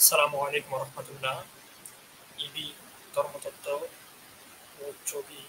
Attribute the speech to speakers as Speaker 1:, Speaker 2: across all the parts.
Speaker 1: আসসালামু আলাইকুম রহমতুল্লাহ। ইবি ধর্মতত্ত্ব ও ছবি।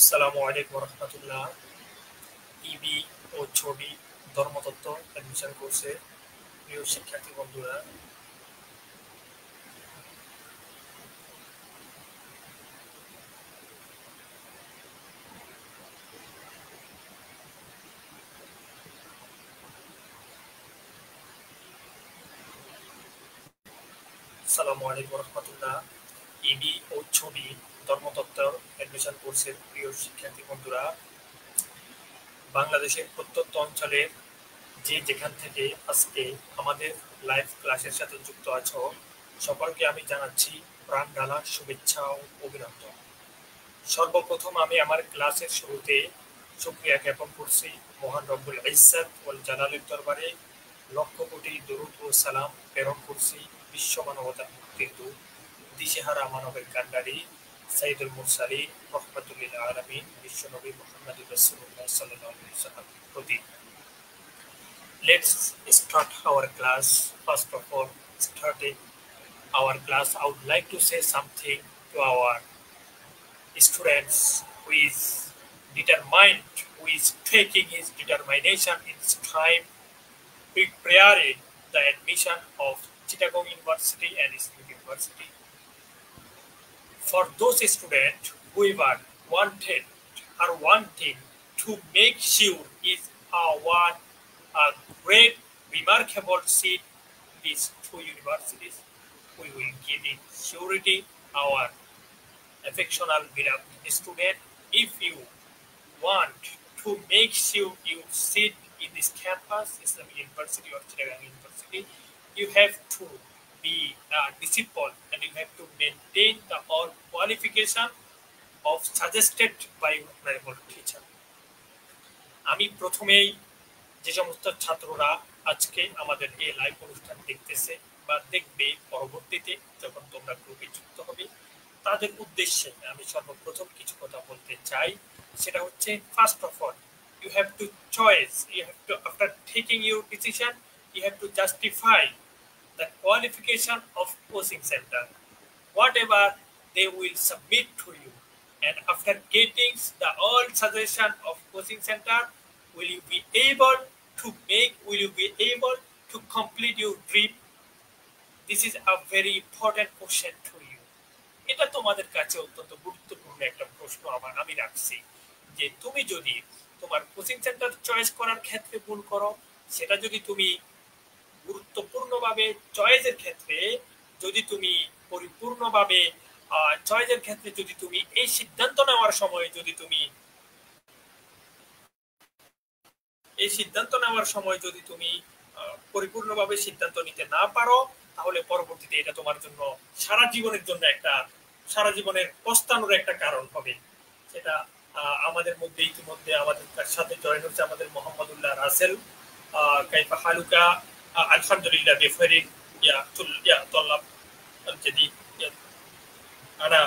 Speaker 1: আসসালামু আলাইকুম রহমতুল্লাহ। ইবি ও ছবি ধর্মতত্ত্ব অ্যাডমিশন কোর্সে প্রিয় শিক্ষার্থী বন্ধুরা, আসসালামু আলাইকুম রহমতুল্লাহ। ইবি ও ছবি ধর্মতত্ত্ব অ্যাডমিশন কোর্সের প্রিয় শিক্ষার্থী বন্ধুরা, বাংলাদেশের প্রত্যন্ত অঞ্চলের যে যেখান থেকে আজকে আমাদের লাইভ ক্লাসের সাথে যুক্ত আছো, সকলকে আমি জানাচ্ছি প্রাণ ঢালা শুভেচ্ছা ও অভিনন্দন। সর্বপ্রথম আমি আমার ক্লাসের শুরুতে শুকরিয়া জ্ঞাপন করছি মহান রব্বুল ইজ্জত ওয়াল জালালের দরবারে। লক্ষ কোটি দরুদ ও সালাম প্রেরণ করছি বিশ্ব মানবতার মুক্তির দূত, দিশেহারা মানবের কান্ডারি সাইয়্যিদুল মুরসালিন রহমাতুল লিল আলামিন বিশ্বনবী মুহাম্মদুর রাসূলুল্লাহ সাল্লাল্লাহু আলাইহি ওয়াসাল্লাম প্রতি। Let's start our class. First of all, starting our class, I would like to say something to our students who is determined, who is taking his determination in his time preparing the admission of Chittagong University and Islamic University. For those students who ever wanted or wanting to make sure is one a great remarkable seat these two universities, we will give it surety our affectional beloved student. If you want to make sure you sit in this campus, Islamic University or Chittagong University, you have to be disciplined and you have to maintain the all qualification of suggested by honorable teacher. আমি প্রথমেই যে সমস্ত ছাত্ররা আজকে আমাদের এই live অনুষ্ঠান দেখতেছে বা দেখবে পরবর্তীতে যখন তোমরা গ্রুপে যুক্ত হবে, তাদের উদ্দেশ্যে আমি সর্বপ্রথম কিছু কথা বলতে চাই। সেটা হচ্ছে, first of all, you have to choice, you have to, after taking your decision, you have to justify the qualification of coaching center, whatever they will submit to you. And after getting the all suggestion of coaching center, will you be able to complete your dream? This is a very important question to you. এটা তোমাদের কাছে অত্যন্ত গুরুত্বপূর্ণ একটা প্রশ্ন আমি রাখছি, যে তুমি যদি তোমার কোচিং সেন্টার চয়েস করার ক্ষেত্রে ভুল করো, সেটা যদি তুমি গুরুত্বপূর্ণভাবে চয়েসের ক্ষেত্রে যদি তুমি পরিপূর্ণভাবে চয়েসের ক্ষেত্রে যদি তুমি এই সিদ্ধান্ত নেওয়ার সময় যদি তুমি পরিপূর্ণভাবে সিদ্ধান্ত নিতে না পারো, তাহলে পরবর্তীতে এটা তোমার জন্য সারা জীবনের পস্তানোর একটা কারণ হবে। সেটা আমাদের মধ্যে ইতিমধ্যে আমাদের সাথে জয়েন হচ্ছে আমাদের মোহাম্মদুল্লাহ রাসেল। কাইফা হালুকা? আলহামদুলিল্লাহ بخير يا طلاب الجديد. أنا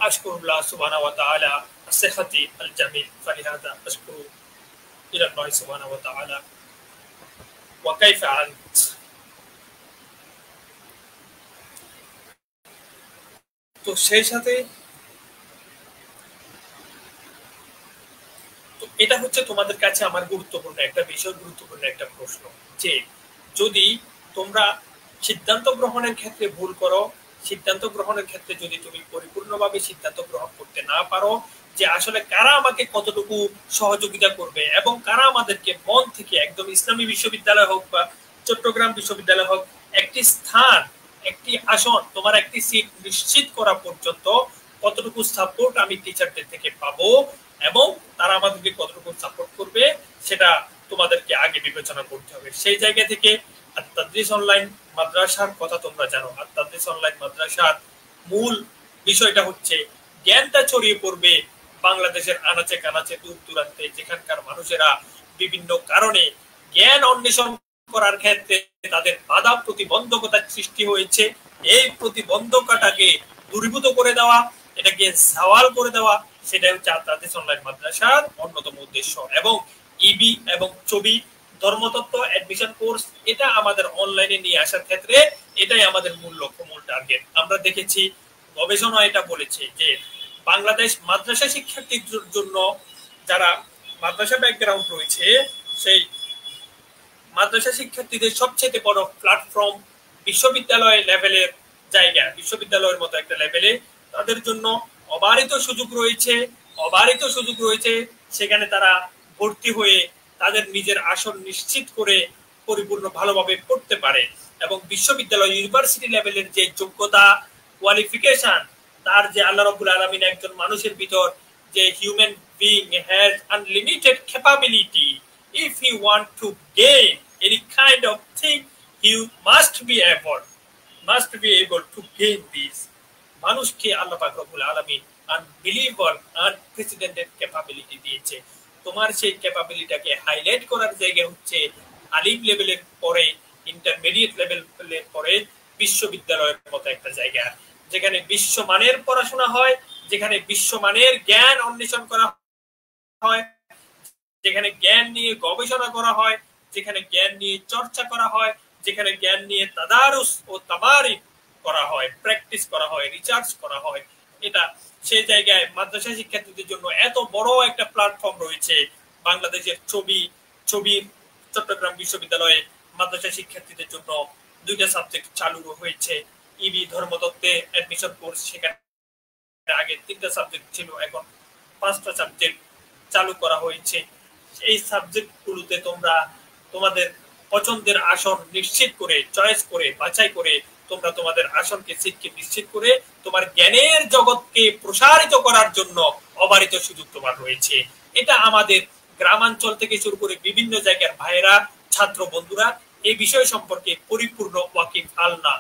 Speaker 1: أشكر الله سبحانه وتعالى صحتي الجميل، فلهذا أشكر إلى الله سبحانه وتعالى. وكيف أنت؟ সেই সাথে তো এটা হচ্ছে তোমাদের কাছে আমার গুরুত্বপূর্ণ একটা বিষয়, গুরুত্বপূর্ণ একটা প্রশ্ন, যে যদি তোমরা সিদ্ধান্ত গ্রহণের ক্ষেত্রে ভুল করো, সিদ্ধান্ত গ্রহণের ক্ষেত্রে যদি তুমি পরিপূর্ণভাবে সিদ্ধান্ত গ্রহণ করতে না পারো যে আসলে কারা আমাকে কতটুকু সহযোগিতা করবে এবং কারা আমাদেরকে মন থেকে একদম ইসলামী বিশ্ববিদ্যালয় হোক বা চট্টগ্রাম বিশ্ববিদ্যালয় হোক একটি স্থান, একটি আসন, তোমার একটি সিট নিশ্চিত করা পর্যন্ত কতটুকু সাপোর্ট আমি টিচারদের থেকে পাবো এবং তারা আমাদেরকে কতটুকু সাপোর্ট করবে সেটা তোমাদেরকে আগে বিবেচনা করতে হবে। সেই জায়গা থেকে আত-তাদরিস অনলাইন মাদ্রাসার কথা তোমরা জানো। আত-তাদরিস অনলাইন মাদ্রাসার মূল বিষয়টা হচ্ছে জ্ঞানটা ছড়িয়ে পড়বে বাংলাদেশের আনাচে কানাচে, দূর দূরান্তে, যেখানকার মানুষেরা বিভিন্ন কারণে জ্ঞান অন্বেষণ করার ক্ষেত্রে তাদের বাধা প্রতিবন্ধকতা সৃষ্টি হয়েছে। এই প্রতিবন্ধকতাকে দূরীভূত করে দেওয়া, এটাকে সওয়াল করে দেওয়া, সেটা হচ্ছে আত-তাদরিস অনলাইন মাদ্রাসার অন্যতম উদ্দেশ্য। এবং ইবি এবং চবি ধর্মতত্ত্ব অ্যাডমিশন কোর্স, এটা আমাদের অনলাইনে নিয়ে আসার ক্ষেত্রে এটাই আমাদের মূল লক্ষ্য, মূল টার্গেট। আমরা দেখেছি, গবেষণা এটা বলেছে যে বাংলাদেশ মাদ্রাসা শিক্ষার্থীদের জন্য, যারা মাদ্রাসা ব্যাকগ্রাউন্ড রয়েছে, সেই মাদ্রাসা শিক্ষার্থীদের সবচেয়ে বড় প্ল্যাটফর্ম বিশ্ববিদ্যালয় লেভেলের জায়গা, বিশ্ববিদ্যালয়ের মতো একটা লেভেলে তাদের জন্য অবারিত সুযোগ রয়েছে, অবারিত সুযোগ রয়েছে। সেখানে তারা ভর্তি হয়ে তাদের নিজের আসন নিশ্চিত করে পরিপূর্ণ ভালোভাবে পড়তে পারে এবং বিশ্ববিদ্যালয় ইউনিভার্সিটি লেভেলের যে যোগ্যতা, কোয়ালিফিকেশন, তার যে আল্লাহ রাব্বুল আলামিন একজন মানুষের ভিতর যে human being has unlimited capability, if he want to gain any kind of thing, he must be able to gain this. মানুষকে আল্লাহ পাক রব্বুল আলামিন আনবিলিভেবল আনপ্রেসিডেন্টেড ক্যাপাবিলিটি দিয়েছে। তোমার সেই ক্যাপাবিলিটিটাকে হাইলাইট করার জায়গা হচ্ছে আলিম লেভেলের পরে, ইন্টারমিডিয়েট লেভেলের পরে বিশ্ববিদ্যালয়ের মতো একটা জায়গা, যেখানে বিশ্বমানের পড়াশোনা হয়, যেখানে বিশ্বমানের জ্ঞান অন্বেষণ করা হয়, যেখানে জ্ঞান নিয়ে গবেষণা করা হয়, যেখানে জ্ঞান নিয়ে চর্চা করা হয়, যেখানে জ্ঞান নিয়ে তাদারুস ও তামারিন করা হয়, প্র্যাকটিস করা হয়, রিসার্চ করা হয়। এটা সেই জায়গায় মাদ্রাসা শিক্ষার্থীদের জন্য এত বড় একটা প্ল্যাটফর্ম রয়েছে। বাংলাদেশের ছবির চট্টগ্রাম বিশ্ববিদ্যালয়ে মাদ্রাসা শিক্ষার্থীদের জন্য 2টা সাবজেক্ট চালু হয়েছে। ইবি ধর্মতত্ত্বে অ্যাডমিশন কোর্স, সেখানে আগে 3টা সাবজেক্ট ছিল, এখন 5টা সাবজেক্ট চালু করা হয়েছে। এই সাবজেক্টগুলোতে তোমরা তোমাদের পছন্দের আসন নিশ্চিত করে, চয়েস করে, বাছাই করে তোমরা তোমাদের আসনকে, সিটকে নিশ্চিত করে তোমার জ্ঞানের জগৎকে প্রসারিত করার জন্য অবারিত সুযোগ তোমার রয়েছে। এটা আমাদের গ্রামাঞ্চল থেকে শুরু করে বিভিন্ন জায়গার ভাইয়েরা, ছাত্র বন্ধুরা এই বিষয় সম্পর্কে পরিপূর্ণ ওয়াকিফ না।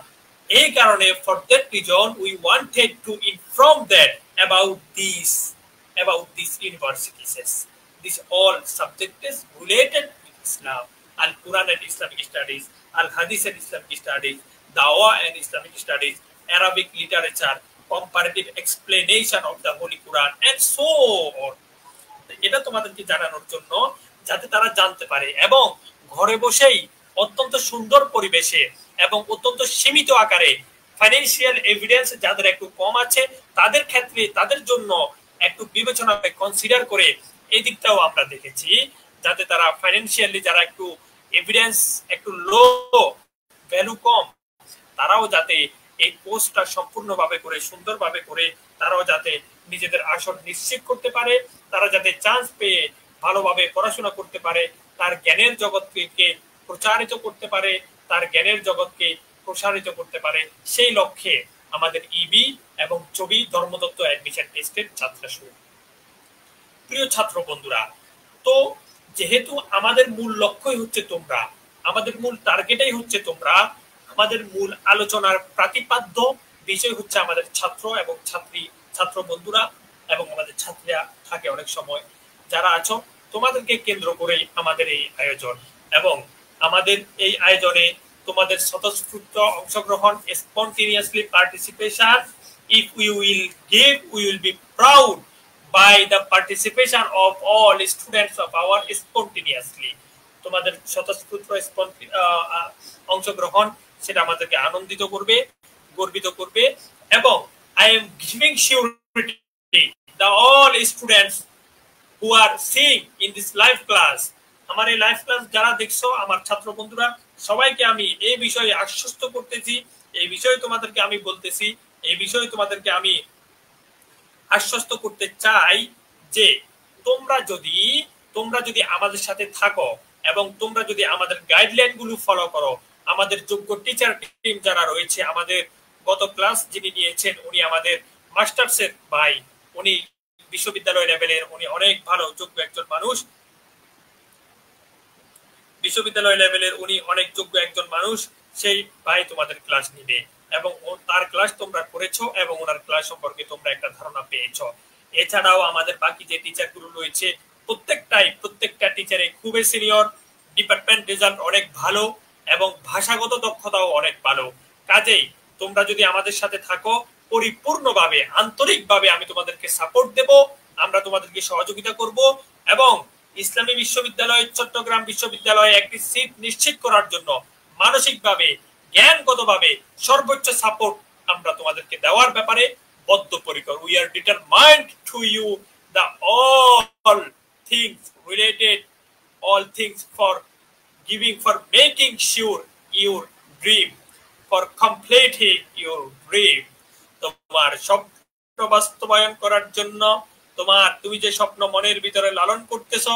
Speaker 1: এই কারণে for that reason we wanted to inform that about these universities. These all subjects related with Islam: Al-Quran and Islamic Studies, Al-Hadith and Islamic Studies, Dawah and Islamic Studies, Arabic literature, comparative explanation of the Holy Quran, and so on. এটা তোমাদেরকে জানানোর জন্য, যাতে তারা জানতে পারে এবং ঘরে বসেই অত্যন্ত সুন্দর পরিবেশে এবং অত্যন্ত সীমিত আকারে, ফাইন্যান্সিয়াল এভিডেন্স যাদের একটু কম আছে তাদের ক্ষেত্রে, তাদের জন্য একটু বিবেচনা কনসিডার করে এই দিকটাও আমরা দেখেছি, যাতে তারা ফাইন্যান্সিয়ালি যারা একটু এভিডেন্স একটু লো, ভ্যালু কম, তারাও যাতে এই কোর্সটা সম্পূর্ণভাবে করে, সুন্দরভাবে করে তারাও যাতে নিজেদের আসন নিশ্চিত করতে পারে, তারা যাতে চান্স পেয়ে ভালোভাবে পড়াশোনা করতে পারে, তার জ্ঞানের জগৎকে প্রচারিত করতে পারে, তার জ্ঞানের জগৎকে প্রসারিত করতে পারে, সেই লক্ষ্যে আমাদের ইবি এবং চবি ধর্মতত্ত্ব অ্যাডমিশন টেস্টের যাত্রা শুরু। প্রিয় ছাত্র বন্ধুরা, তো যেহেতু আমাদের মূল লক্ষ্যই হচ্ছে তোমরা, আমাদের মূল টার্গেটই হচ্ছে তোমরা, আমাদের মূল আলোচনার প্রতিপাদ্য বিষয় হচ্ছে আমাদের ছাত্র এবং ছাত্র বন্ধুরা এবং আমাদের ছাত্রীরা থাকে অনেক সময় যারা আছো, তোমাদেরকে কেন্দ্র করেই আমাদের এই আয়োজন। এবং আমাদের এই আয়োজনে তোমাদের স্বতঃস্ফূর্ত অংশগ্রহণ, spontaneously participation, if we will give, we will be proud by the participation of all students of our spontaneously. তোমাদের স্বতঃস্ফূর্ত অংশগ্রহণ সেটা আমাদেরকে আনন্দিত করবে, গর্বিত করবে এবং I am giving surety the all students who are seeing in this live class, আমার এই লাইভ ক্লাস যারা দেখছো আমার ছাত্র বন্ধুরা সবাইকে আমি এই বিষয়ে আশ্বস্ত করতেছি, এই বিষয়ে তোমাদেরকে আমি বলতেছি, এই বিষয়ে তোমাদেরকে আমি আশ্বস্ত করতে চাই যে তোমরা যদি আমাদের সাথে থাকো এবং তোমরা যদি আমাদের গাইডলাইন গুলো ফলো করো, আমাদের যোগ্য টিচার টিম যারা রয়েছে, আমাদের গত ক্লাস যিনি নিয়েছেন উনি আমাদের মাস্টার্সের ভাই, উনি বিশ্ববিদ্যালয় লেভেলের, উনি অনেক ভালো যোগ্য একজন মানুষ, বিশ্ববিদ্যালয় লেভেলের উনি অনেক যোগ্য একজন মানুষ, সেই ভাই তোমাদের ক্লাস নিবে এবং তার ক্লাস তোমরা করেছো এবং ওনার ক্লাস সম্পর্কে তোমরা একটা ধারণা পেয়েছো। এছাড়াও আমাদের বাকি যে টিচার গুলো রয়েছে প্রত্যেকটা টিচারে খুবই সিনিয়র, ডিপার্টমেন্ট রেজাল্ট অনেক ভালো এবং ভাষাগত দক্ষতাও অনেক ভালো। কাজেই তোমরা যদি আমাদের সাথে থাকো পরিপূর্ণভাবে আন্তরিকভাবে আমি তোমাদেরকে সাপোর্ট দেব, আমরা তোমাদেরকে সহযোগিতা করব এবং ইসলামী বিশ্ববিদ্যালয় চট্টগ্রাম বিশ্ববিদ্যালয়ে একটি সিট নিশ্চিত করার জন্য মানসিকভাবে জ্ঞানগতভাবে সর্বোচ্চ সাপোর্ট আমরা তোমাদেরকে দেওয়ার ব্যাপারে বদ্ধপরিকর। We are determined to you the all things for giving, for making sure your dream, for completing your dream, তোমার স্বপ্ন বাস্তবায়ন করার জন্য, তুমি যে স্বপ্ন মনের ভিতরে লালন করতেছ,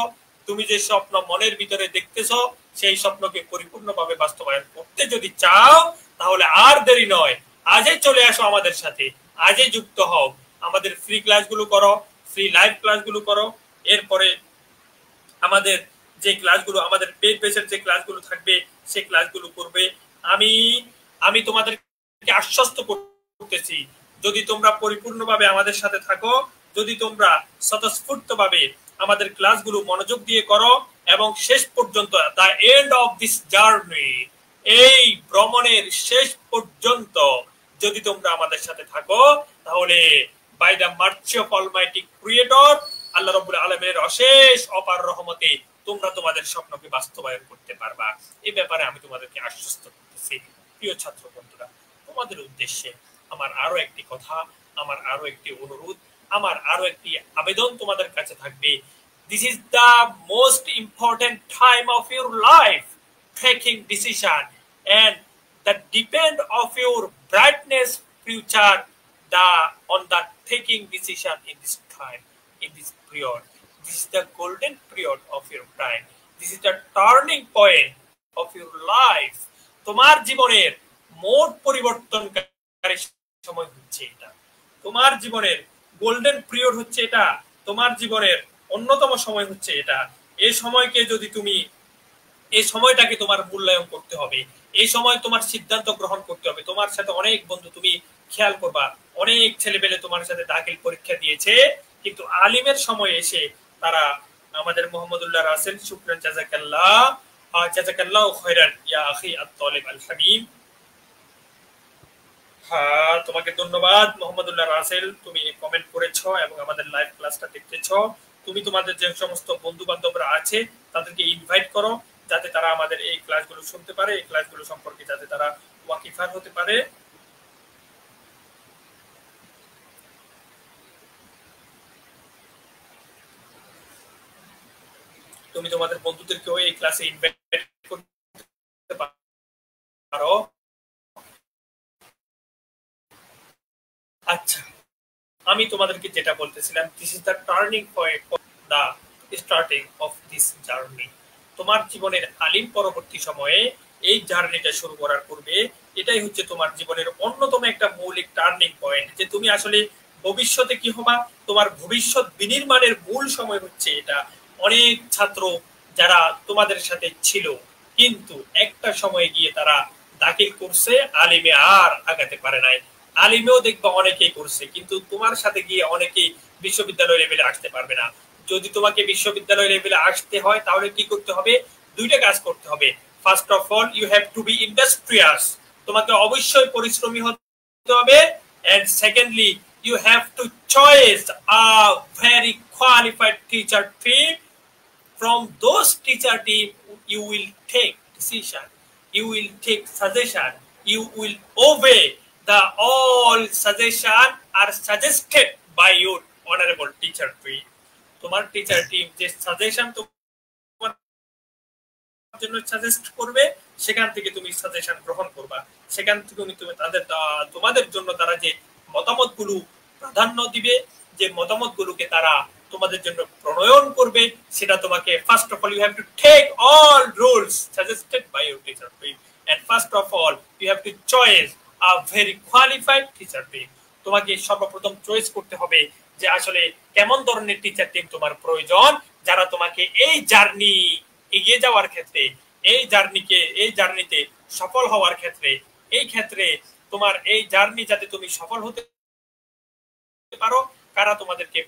Speaker 1: তুমি যে স্বপ্ন মনের ভিতরে দেখতেছ, সেই স্বপ্নকে পরিপূর্ণভাবে বাস্তবায়ন করতে যদি চাও তাহলে আর দেরি নয়, আজই চলে আসো আমাদের সাথে, আজই যুক্ত হও, আমাদের ফ্রি ক্লাসগুলো করো, ফ্রি লাইভ ক্লাসগুলো করো। এরপরে আমাদের যে ক্লাসগুলো, আমাদের পেড বেসের যে ক্লাসগুলো থাকবে সেই ক্লাসগুলো করবে। আমি তোমাদেরকে আশ্বস্ত করতেছি, যদি তোমরা পরিপূর্ণভাবে আমাদের সাথে থাকো, যদি তোমরা স্বতঃস্ফূর্তভাবে আমাদের ক্লাসগুলো মনোযোগ দিয়ে করো এবং শেষ পর্যন্ত the end of this journey, এই ভ্রমণের শেষ পর্যন্ত যদি তোমরা আমাদের সাথে থাকো তাহলে by the mercy of Almighty Creator, আল্লাহ রাব্বুল আলামিনের অশেষ অপার রহমতে তোমরা তোমাদের স্বপ্নকে বাস্তবায়ন করতে পারবা। এই ব্যাপারে আমি তোমাদেরকে আশ্বস্ত করতেছি। প্রিয় ছাত্র বন্ধুরা, তোমাদের উদ্দেশ্যে আমার আরো একটি কথা, আমার আরো একটি অনুরোধ, আমার আরো একটি আবেদন তোমাদের কাছে থাকবে। This is the most important time of your life, taking decision and that depend of your brightness future on the taking decision in this time, in this period. This is the golden period of your time. This is the turning point of your life. তোমার জীবনের মোট পরিবর্তনকারী সময় হচ্ছে এটা, তোমার জীবনের golden period হচ্ছে এটা, তোমার জীবনের অন্যতম সময় হচ্ছে এটা। এই সময়কে যদি তুমি, এই সময়টাকে তোমার মূল্যায়ন করতে হবে, এই সময় তোমার সিদ্ধান্ত গ্রহণ করতে হবে। তোমার সাথে অনেক বন্ধু, তুমি খেয়াল করবা, অনেক ছেলেপেলে তোমার সাথে দাখিল পরীক্ষা দিয়েছে, কিন্তু আলিমের সময় এসে তারা আমাদের মোহাম্মদুল্লাহ রাসেল, শুকরান জাযাকাল্লাহু খায়রান ইয়া আখি আত-তালিব আল হাবিব। হ্যাঁ, তোমাকে ধন্যবাদ মোহাম্মদুল্লাহ রাসেল, তুমি কমেন্ট করেছো এবং আমাদের লাইভ ক্লাসটা দেখতেছো। তুমি তোমাদের যে সমস্ত বন্ধু বান্ধবরা আছে তাদেরকে ইনভাইট করো, যাতে তারা আমাদের এই ক্লাসগুলো শুনতে পারে, এই ক্লাসগুলো সম্পর্কে যাতে তারা ওয়াকিফার হতে পারে। তুমি তোমাদের বন্ধুদেরকেও এই ক্লাসে ইনভাইট করতে পারো। আচ্ছা, আমি তোমাদেরকে যেটা বলতেছিলাম, this is the turning point of the starting of this journey. তোমার জীবনের আলিম পরবর্তী সময়ে এই জার্নিটা শুরু করার পূর্বে এটাই হচ্ছে তোমার জীবনের অন্যতম একটা মৌলিক টার্নিং পয়েন্ট, যে তুমি আসলে ভবিষ্যতে কি হবা, তোমার ভবিষ্যৎ বিনির্মাণের মূল সময় হচ্ছে এটা। অনেক ছাত্র যারা তোমাদের সাথে ছিল কিন্তু একটা সময়ে গিয়ে তারা দাখিল করছে, আলিমে আর আগাতে পারে নাই। আলিমেও দেখবা অনেকেই করছে, কিন্তু তোমার সাথে গিয়ে অনেকেই বিশ্ববিদ্যালয় লেভেলে আসতে পারবে না। যদি তোমাকে বিশ্ববিদ্যালয় লেভেলে আসতে হয় তাহলে কি করতে হবে? দুইটা কাজ করতে হবে। First of all, you have to be industrious, তোমাকে অবশ্যই পরিশ্রমী হতে হবে। And secondly, you have to choose a very qualified teacher team. From those teacher team, you will take decision, you will take suggestion, you will obey the all suggestion are suggested by your honorable teacher team. তোমার teacher team যে suggestion তোমার জন্য suggest করবে সেখান থেকে তুমি suggestion গ্রহণ করবা, সেখান থেকে তুমি তাদের তোমাদের জন্য তারা যে মতামতগুলো প্রাধান্য দিবে, যে মতামতগুলোকে তারা তোমাদের জন্য প্রণয়ন করবে, সেটা তোমাকে first of all you have to take all rules suggested by your teacher team, and first of all you have to choice a very qualified teacher team. তোমাকে সর্বপ্রথম চয়েস করতে হবে যে আসলে কেমন ধরনের টিচার টিম তোমার প্রয়োজন, যারা তোমাকে এই জার্নি এগিয়ে যাওয়ার ক্ষেত্রে, এই জার্নিতে সফল হওয়ার ক্ষেত্রে, এই ক্ষেত্রে তোমার এই জার্নি যাতে তুমি সফল হতে পারো, কারা তোমাদেরকে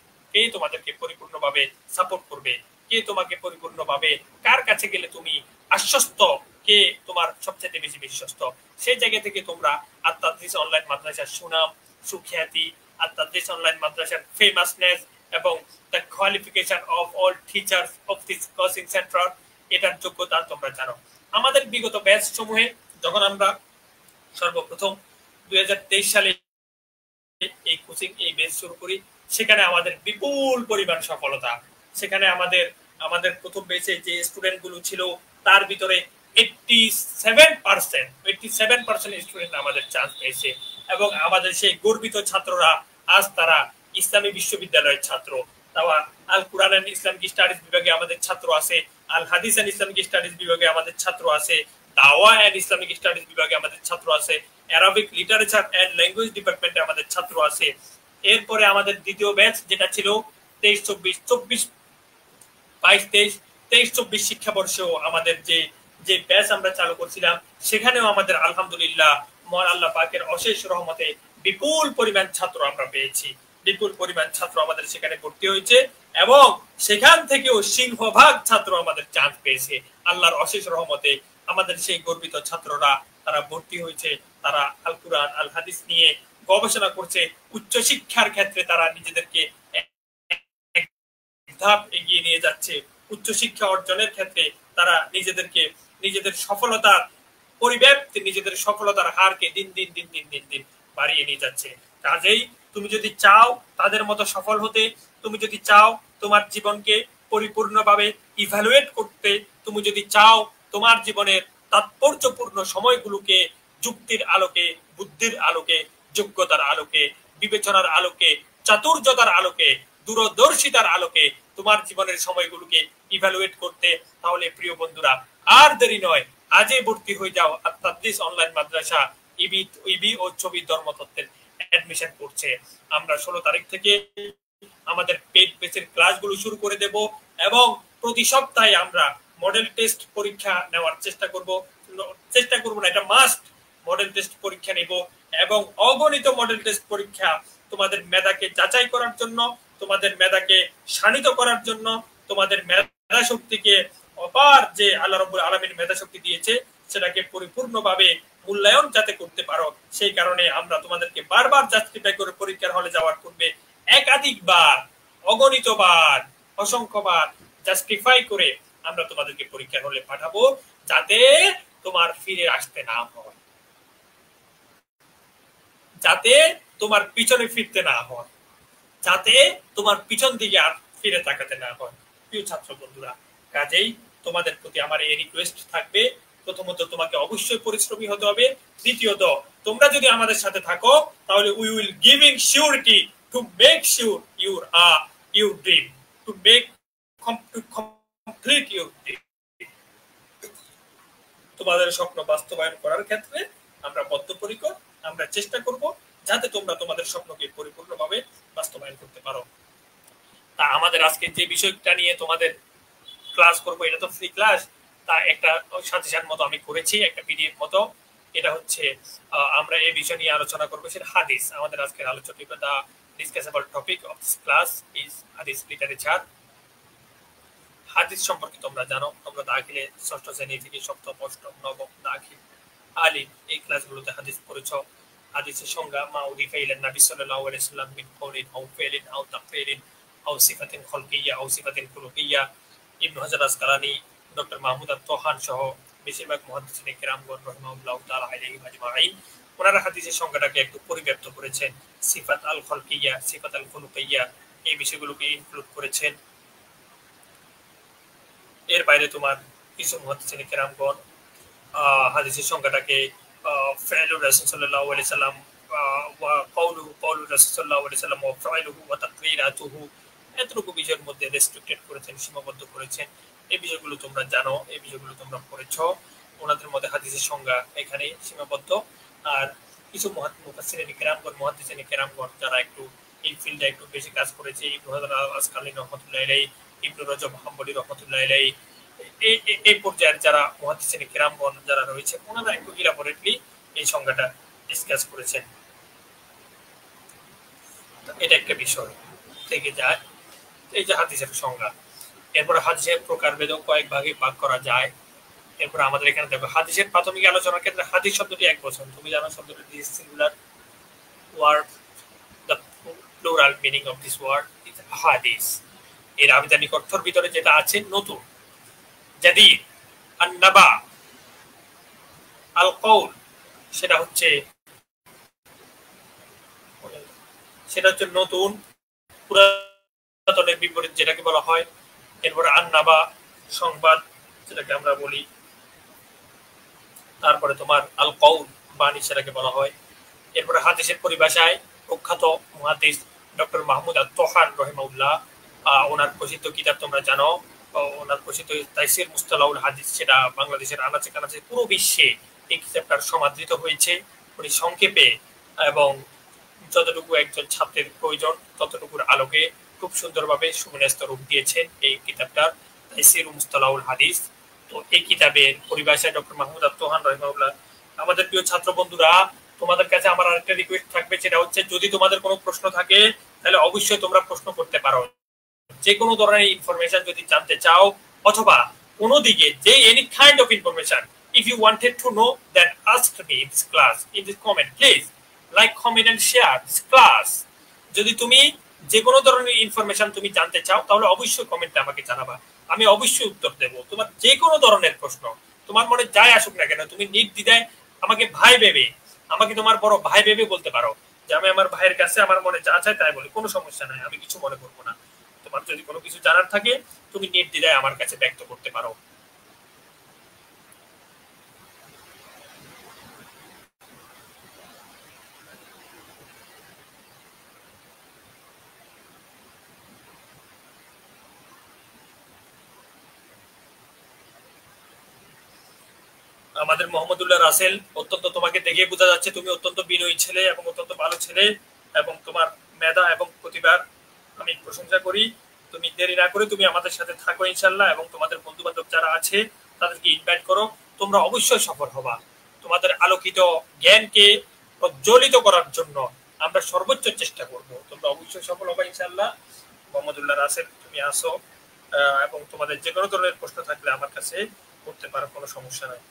Speaker 1: পরিপূর্ণভাবে সাপোর্ট করবে, কে তোমাকে পরিপূর্ণভাবে, কার কাছে গেলে তুমি আশ্বস্ত, কে তোমার সবচেয়ে বেশি বিশ্বস্ত, সেই জায়গা থেকে তোমরা আত-তাদরিস অনলাইন মাদ্রাসার সুনাম, সুখ্যাতি, আত-তাদরিস অনলাইন মাদ্রাসার ফেমাসনেস এবং the qualification of all teachers of this coaching centre, এটার যোগ্যতা তোমরা জানো। আমাদের বিগত ব্যাচ সমূহে যখন আমরা সর্বপ্রথম 2023 সালে এই কোচিং এই ব্যাচ শুরু করি, সেখানে আমাদের বিপুল পরিমাণ সফলতা, সেখানে আমাদের প্রথম ব্যাচে যে স্টুডেন্ট গুলো ছিল তার ভিতরে 87% স্টুডেন্ট আমাদের চান্স পেয়েছে, এবং আমাদের সেই গর্বিত ছাত্ররা আজ তারা ইসলামী বিশ্ববিদ্যালয়ের ছাত্র। তাওয়া আল কুরআন এন্ড ইসলামিক স্টাডিজ বিভাগে আমাদের ছাত্র আছে, আল হাদিস এন্ড ইসলামিক স্টাডিজ বিভাগে আমাদের ছাত্র আছে, দাওয়া এন্ড ইসলামিক স্টাডিজ বিভাগে আমাদের ছাত্র আছে, অ্যারাবিক লিটারেচার এন্ড ল্যাঙ্গুয়েজ ডিপার্টমেন্টে আমাদের ছাত্র আছে। এরপরে আমাদের দ্বিতীয় ব্যাচ যেটা ছিল 23-24 শিক্ষাবর্ষেও আমাদের যে ব্যাচ আমরা চালু করছিলাম, সেখানেও আমাদের আলহামদুলিল্লাহ মহান আল্লাহ পাকের অশেষ রহমতে বিপুল পরিমাণ ছাত্র আমরা পেয়েছি, বিপুল পরিমাণ ছাত্র আমাদের সেখানে ভর্তি হয়েছে, এবং সেখান থেকেও সিংহভাগ ছাত্র আমাদের চান্স পেয়েছে আল্লাহর অশেষ রহমতে। আমাদের সেই গর্বিত ছাত্ররা তারা ভর্তি হয়েছে, তারা আল কুরআন আল হাদিস নিয়ে গবেষণা করছে, উচ্চশিক্ষার ক্ষেত্রে তারা নিজেদেরকে ধাপ এগিয়ে নিয়ে যাচ্ছে, উচ্চশিক্ষা অর্জনের ক্ষেত্রে তারা নিজেদের সফলতার পরিব্যাপ্তি, নিজেদের সফলতার হারকে দিন দিন বাড়িয়ে নিয়ে যাচ্ছে। কাজেই তুমি যদি চাও তাদের মতো সফল হতে, তুমি যদি চাও তোমার জীবনকে পরিপূর্ণভাবে ইভ্যালুয়েট করতে, তুমি যদি চাও তোমার জীবনের তাৎপর্যপূর্ণ সময়গুলোকে যুক্তির আলোকে, বুদ্ধির আলোকে, যোগ্যতার আলোকে, বিবেচনার আলোকে, চাতুর্যতার আলোকে, দূরদর্শিতার আলোকে তোমার জীবনের সময়গুলোকে ইভ্যালুয়েট করতে, তাহলে প্রিয় বন্ধুরা আর দেরি নয়, আজই ভর্তি হয়ে যাও আত-তাদরিস অনলাইন মাদ্রাসা ইবি ও ছবি ধর্মতত্ত্বের অ্যাডমিশন করছে। আমরা 16 তারিখ থেকে আমাদের পেড বেসের ক্লাসগুলো শুরু করে দেব, এবং প্রতি সপ্তাহে আমরা মডেল টেস্ট পরীক্ষা নেওয়ার চেষ্টা করব না, এটা মাস্ট, মডেল টেস্ট পরীক্ষা নেব, এবং অগণিত মডেল টেস্ট পরীক্ষা তোমাদের মেধাকে যাচাই করার জন্য, তোমাদের মেধাকে শানিত করার জন্য, তোমাদের মেধা শক্তিকে অপার যে আল্লাহ রাব্বুল আলামিন মেধা শক্তি দিয়েছে সেটাকে পরিপূর্ণভাবে মূল্যায়ন যাতে করতে পারো, সেই কারণে আমরা তোমাদেরকে বারবার জাস্টিফাই করে পরীক্ষার হলে যাওয়ার পূর্বে একাধিকবার, অগণিতবার, অসংখ্যবার জাস্টিফাই করে আমরা তোমাদেরকে পরীক্ষার হলে পাঠাবো, যাতে তোমার ফিরে আসতে না হয়, যাতে তোমার পিছনে ফিরতে না হয়, যাতে তোমার পিছন দিকে আর ফিরে তাকাতে না হয়। প্রিয় ছাত্র বন্ধুরা, কাজেই তোমাদের প্রতি আমার এই রিকোয়েস্ট থাকবে, প্রথমত তোমাকে অবশ্যই পরিশ্রমী হতে হবে, দ্বিতীয়ত তোমরা যদি আমাদের সাথে থাকো তাহলে we will giving surety to make sure your dream, to complete your dream. তোমাদের স্বপ্ন বাস্তবায়ন করার ক্ষেত্রে আমরা বদ্ধপরিকর, আমরা চেষ্টা করব যাতে তোমরা তোমাদের স্বপ্নকে পরিপূর্ণভাবে বাস্তবায়ন করতে পারো। তা আমাদের আজকে যে বিষয়টা নিয়ে তোমাদের ক্লাস করব, এটা তো ফ্রি ক্লাস, তা একটা সাজেশন মতো আমি করেছি, একটা পিডিএফ মতো। এটা হচ্ছে আমরা এই বিষয় নিয়ে আলোচনা করবো, সেটা হাদিস। আমাদের আজকের আলোচনা the discussable topic of this class is hadith literature. হাদিস সম্পর্কে তোমরা জানো, তোমরা দাখিলে 6ষ্ঠ শ্রেণী থেকে 7ম, 8ম, 9ম দাখিল আলিম এই ক্লাসগুলোতে হাদিস পড়েছো। হাদিসের সংজ্ঞা: মা উদিফা ইলান নবী সাল্লাল্লাহু আলাইহি ওয়াসাল্লাম মিন কওলিন আও ফি'লিন আও তাকরিরিন আও সিফাতিন খলকিয়্যা আও সিফাতিন খুলুকিয়্যা। ইবনে হাজার আসকালানী, ডক্টর মাহমুদ আত-তোহান সহ বেশিরভাগ মুহাদ্দিসিনে কেরামগণ রাহিমাহুল্লাহ তাআলা আলাইহিম আজমাইন ওনারা হাদিসের সংজ্ঞাটাকে একটু পরিব্যাপ্ত করেছেন। সিফাত আল খলকিয়া, সিফাত আল খুলুকিয়া এই বিষয়গুলোকে ইনক্লুড করেছেন। এর বাইরে তোমার কিছু মুহাদ্দিসিনে কেরামগণ হাদিসের সংজ্ঞাটাকে ফি'লুর রাসূল সাল্লাল্লাহু আলাইহি সাল্লাম ওয়া কাউলুর রাসূল সাল্লাল্লাহু আলাইহি সাল্লাম ওয়া ফাইলুহু ওয়া তাকরিরাতুহু এতটুকু বিষয়ের মধ্যে রেস্ট্রিক্টেড করেছেন, সীমাবদ্ধ করেছেন। এই বিষয়গুলো তোমরা জানো, এই বিষয়গুলো তোমরা পড়েছো। ওনাদের মধ্যে হাদিসের সংজ্ঞা এখানে সীমাবদ্ধ। আর কিছু মুফাসসিরিনে কেরামগণ, মুহাদ্দিসিনে কেরামগণ যারা একটু এই ফিল্ডে একটু বেশি কাজ করেছে, ইবনু হাজার আল আসকালানী রাহমাতুল্লাহি আলাইহি, ইবনু রজব হাম্বলী রাহমাতুল্লাহি আলাইহি, এই পর্যায়ের যারা মুহাদ্দিসিনে কেরামগণ যারা রয়েছে ওনারা একটু ইলাবোরেটলি এই সংজ্ঞাটা ডিসকাস করেছেন। এটা একটা বিষয় থেকে যায় এই যে হাদিসের সংজ্ঞা। এরপরে হাদিসের প্রকারভেদ কয়েক ভাগে ভাগ করা যায়। এরপর আমাদের এখানে দেখো হাদিসের প্রাথমিক আলোচনার ক্ষেত্রে হাদিস শব্দটি এক বচন। তুমি জানো শব্দটি this singular word, the plural meaning of this word is hadith. এর আবিধানিক অর্থের ভিতরে যেটা আছে নতুন, জাদিদ, আন-নাবা, আল কওল, সেটা হচ্ছে নতুন, পুরাতনের বিপরীত যেটাকে বলা হয়। এরপরে আন-নাবা সংবাদ যেটাকে আমরা বলি। তারপরে তোমার আল কওল বাণী সেটাকে বলা হয়। এরপরে হাদিসের পরিভাষায় প্রখ্যাত মুহাদ্দিস ডক্টর মাহমুদ আত-তোহান রাহিমাহুল্লাহ ওনার প্রসিদ্ধ কিতাব তোমরা জানো, ওনার প্রসিদ্ধ তাইসির মুস্তালাহুল হাদিস, সেটা বাংলাদেশের আনাচে কানাচে পুরো বিশ্বে এই কিতাবটার সমাদৃত হয়েছে। উনি সংক্ষেপে এবং যতটুকু একজন ছাত্রের প্রয়োজন ততটুকুর আলোকে খুব সুন্দরভাবে সুবিন্যস্ত রূপ দিয়েছেন এই কিতাবটার তাইসির মুস্তালাহুল হাদিস। তো এই কিতাবের পরিভাষায় ডক্টর মাহমুদ আত-তোহান রাহিমাহুল্লাহ। আমাদের প্রিয় ছাত্র বন্ধুরা, তোমাদের কাছে আমার আরেকটা রিকোয়েস্ট থাকবে, সেটা হচ্ছে যদি তোমাদের কোনো প্রশ্ন থাকে তাহলে অবশ্যই তোমরা প্রশ্ন করতে পারো। যে কোনো ধরনের ইনফরমেশন যদি জানতে চাও অথবা কোনো দিকে যে any kind of information, if you wanted to know, then ask me in this class, in this comment. Please like, comment and share this class. যদি তুমি যে কোনো ধরনের ইনফরমেশন তুমি জানতে চাও তাহলে অবশ্যই কমেন্টে আমাকে জানাবা, আমি অবশ্যই উত্তর দেব। তোমার যে কোনো ধরনের প্রশ্ন তোমার মনে যাই আসুক না কেন, তুমি নির্দ্বিধায় আমাকে ভাই ভেবে, আমাকে তোমার বড় ভাই ভেবে বলতে পারো যে আমি আমার ভাইয়ের কাছে আমার মনে যা চাই তাই বলি, কোনো সমস্যা নাই, আমি কিছু মনে করবো না। তোমার যদি কোনো কিছু জানার থাকে তুমি নির্দ্বিধায় আমার কাছে ব্যক্ত করতে পারো। আমাদের মোহাম্মদুল্লাহ রাসেল, অত্যন্ত তোমাকে দেখে বোঝা যাচ্ছে তুমি অত্যন্ত বিনয়ী ছেলে এবং অত্যন্ত ভালো ছেলে, এবং তোমার মেধা এবং প্রতিভার আমি প্রশংসা করি। তুমি দেরি না করে তুমি আমাদের সাথে থাকো ইনশাল্লাহ, এবং তোমাদের বন্ধু বান্ধব যারা আছে তাদেরকে ইনভাইট করো, তোমরা অবশ্যই সফল হবা। তোমাদের আলোকিত জ্ঞানকে প্রজ্বলিত করার জন্য আমরা সর্বোচ্চ চেষ্টা করব, তোমরা অবশ্যই সফল হবা ইনশাল্লাহ। মোহাম্মদুল্লাহ রাসেল, তুমি আসো এবং তোমাদের যে কোনো ধরনের প্রশ্ন থাকলে আমার কাছে করতে পারো, কোনো সমস্যা নাই।